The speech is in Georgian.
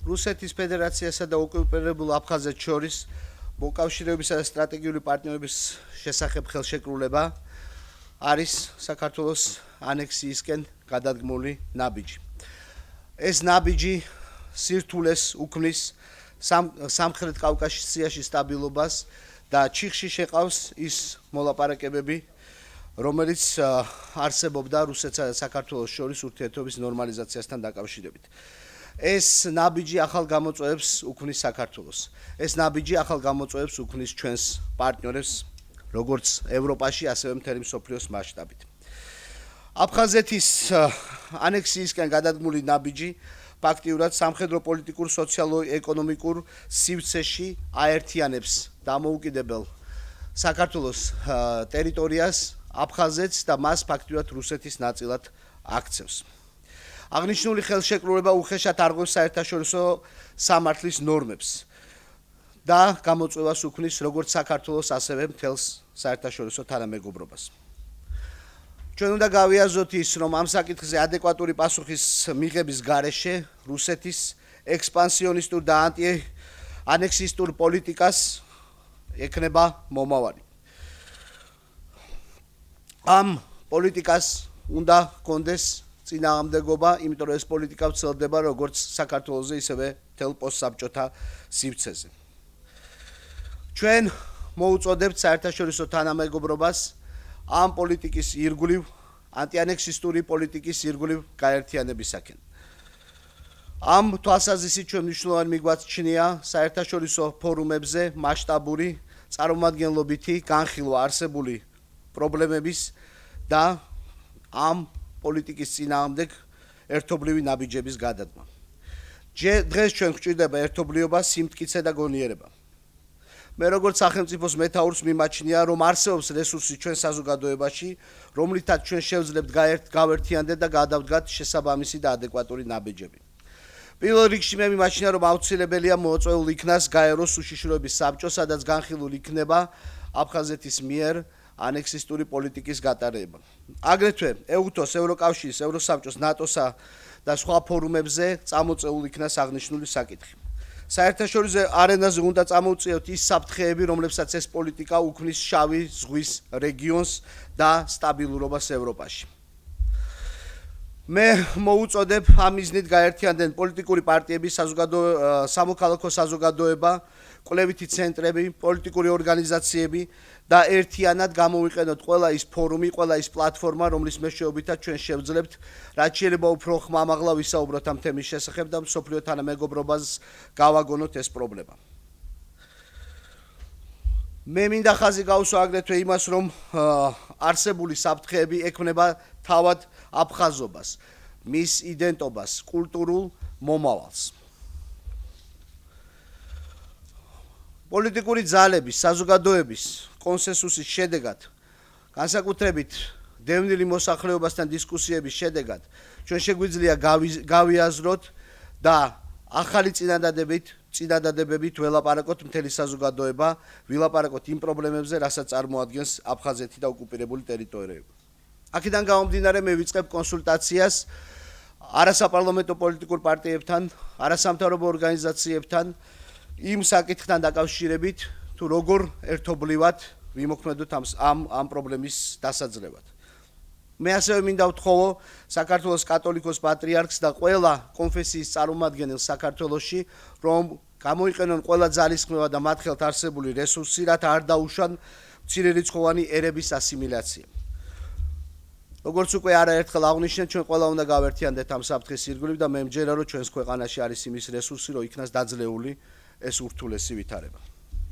რუსეთის ფედერაციასა და ოკუპირებულ აფხაზეთს შორის მოკავშირეობისა და სტრატეგიული პარტნიორობის შესახებ ხელშეკრულება არის საქართველოს ანექსიისკენ გადადგმული ნაბიჯი. ეს ნაბიჯი სირთულეს უქმნის სამხრეთ კავკასიაში სტაბილობას და ჩიხში შეყავს ის მოლაპარაკებები, რომელიც არსებობდა რუსეთსა და საქართველოს შორის ურთიერთობის ნორმალიზაციასთან დაკავშირებით. ეს ნაბიჯი ახალ გამოწვევებს უქმნის საქართველოს. ეს ნაბიჯი ახალ გამოწვევებს უქმნის ჩვენს პარტნიორებს, როგორც ევროპაში, ასევე მთელი მსოფლიოს მასშტაბით. აფხაზეთის ანექსიისკენ გადადგმული ნაბიჯი ფაქტიურად სამხედრო პოლიტიკურ, სოციალურ-ეკონომიკურ სივრცეში აერთიანებს დამოუკიდებელ საქართველოს ტერიტორიას, აფხაზეთს და მას ფაქტიურად რუსეთის ნაწილად აქცევს. აღნიშნული ხელშეკრულება უხეშად არღვევს საერთაშორისო სამართლის ნორმებს და გამოწვევას უქმნის როგორც საქართველოს, ასევე მთელს საერთაშორისო თანამეგობრობას. ჩვენ უნდა გავიაზროთ ის, რომ ამ საკითხზე ადეკვატური პასუხის მიღების გარეშე რუსეთის ექსპანსიონისტურ და ანტიანექსისტურ პოლიტიკას ექნება მომავალი. ამ პოლიტიკას უნდა ჰქონდეს წინააღმდეგობა, იმიტომ რომ ეს პოლიტიკა ვრცელდება როგორც საქართველოზე, ისევე მთელ პოსტსაბჭოთა სივრცეზე. ჩვენ მოუწოდებთ საერთაშორისო თანამეგობრობას ამ პოლიტიკის ირგვლივ, ანტიანექსისტური პოლიტიკის ირგვლივ გაერთიანებისაკენ. ამ თვალსაზრისით ჩვენ მნიშვნელოვანი მიგვაჩნია საერთაშორისო ფორუმებზე მასშტაბური წარმომადგენლობითი განხილვა არსებული პრობლემების და ამ პოლიტიკის წინააღმდეგ ერთობლივი ნაბიჯების გადადგმა. დღეს ჩვენ გვჭირდება ერთობლიობა, სიმტკიცე და გონიერება. მე როგორც სახელმწიფოს მეთაურს მიმაჩნია, რომ არსებობს რესურსი ჩვენ საზოგადოებაში, რომლითაც ჩვენ შევძლებთ გავერთიანდეთ და გადავდგათ შესაბამისი და ადეკვატური ნაბიჯები. პირველ რიგში მე მიმაჩნია, რომ აუცილებელია მოწვეულ იქნას გაეროს უშიშროების საბჭო, სადაც განხილული იქნება აფხაზეთის მიერ ანექსისტური პოლიტიკის გატარება. აგრეთვე ეუთოს, ევროკავშირის, ევროსაბჭოს, ნატოსა და სხვა ფორუმებზე წამოწეულ იქნას აღნიშნული საკითხი. საერთაშორისო არენაზე უნდა წამოუწიოთ ის საფრთხეები, რომლებსაც ეს პოლიტიკა უქმნის შავი ზღვის რეგიონს და სტაბილურობას ევროპაში. მე მოუწოდებ ამ მიზნით გაერთიანდნენ პოლიტიკური პარტიები, სამოქალაქო საზოგადოება, კვლევითი ცენტრები, პოლიტიკური ორგანიზაციები და ერთიანად გამოვიყენოთ ყველა ის ფორუმი, ყველა ის პლატფორმა, რომლის მეშვეობითაც ჩვენ შევძლებთ რაც შეიძლება უფრო ხმამაღლა ვისაუბროთ ამ თემის შესახებ და მსოფლიო თანამეგობრობას გავაგონოთ ეს პრობლემა. მე მინდა ხაზი გავუსვა აგრეთვე იმას, რომ არსებული საფრთხეები ექმნება თავად აფხაზობას, მის იდენტობას, კულტურულ მომავალს. პოლიტიკური ძალების, საზოგადოების კონსენსუსის შედეგად, განსაკუთრებით დევნილი მოსახლეობასთან დისკუსიების შედეგად, ჩვენ შეგვიძლია გავიაზროთ და ახალი წინადადებებით ველაპარაკოთ მთელი საზოგადოება, ვილაპარაკოთ იმ პრობლემებზე, რასაც წარმოადგენს აფხაზეთი და ოკუპირებული ტერიტორიები. აქედან გამომდინარე, მე ვიწყებ კონსულტაციას არასაპარლამენტო პოლიტიკურ პარტიებთან, არასამთავრობო ორგანიზაციებთან, იმ საკითხთან დაკავშირებით, თუ როგორ ერთობლივად ვიმოქმედოთ ამ პრობლემის დასაძლევად. მე ასევე მინდა ვთხოვო საქართველოს კათოლიკოს პატრიარქს და ყველა კონფესიის წარმომადგენელს საქართველოში, რომ გამოიყენონ ყველა ძალისხმევა და მათ ხელთ არსებული რესურსი, რათა არ დაუშვან მცირერიცხოვანი ერების ასიმილაცია. როგორც უკვე არაერთხელ აღვნიშნეთ, ჩვენ ყველა უნდა გავერთიანდეთ ამ საფრთხის ირგვლივ და მე მჯერა, რომ ჩვენს ქვეყანაში არის იმის რესურსი, რომ იქნას დაძლეული ეს ურთულესი ვითარება.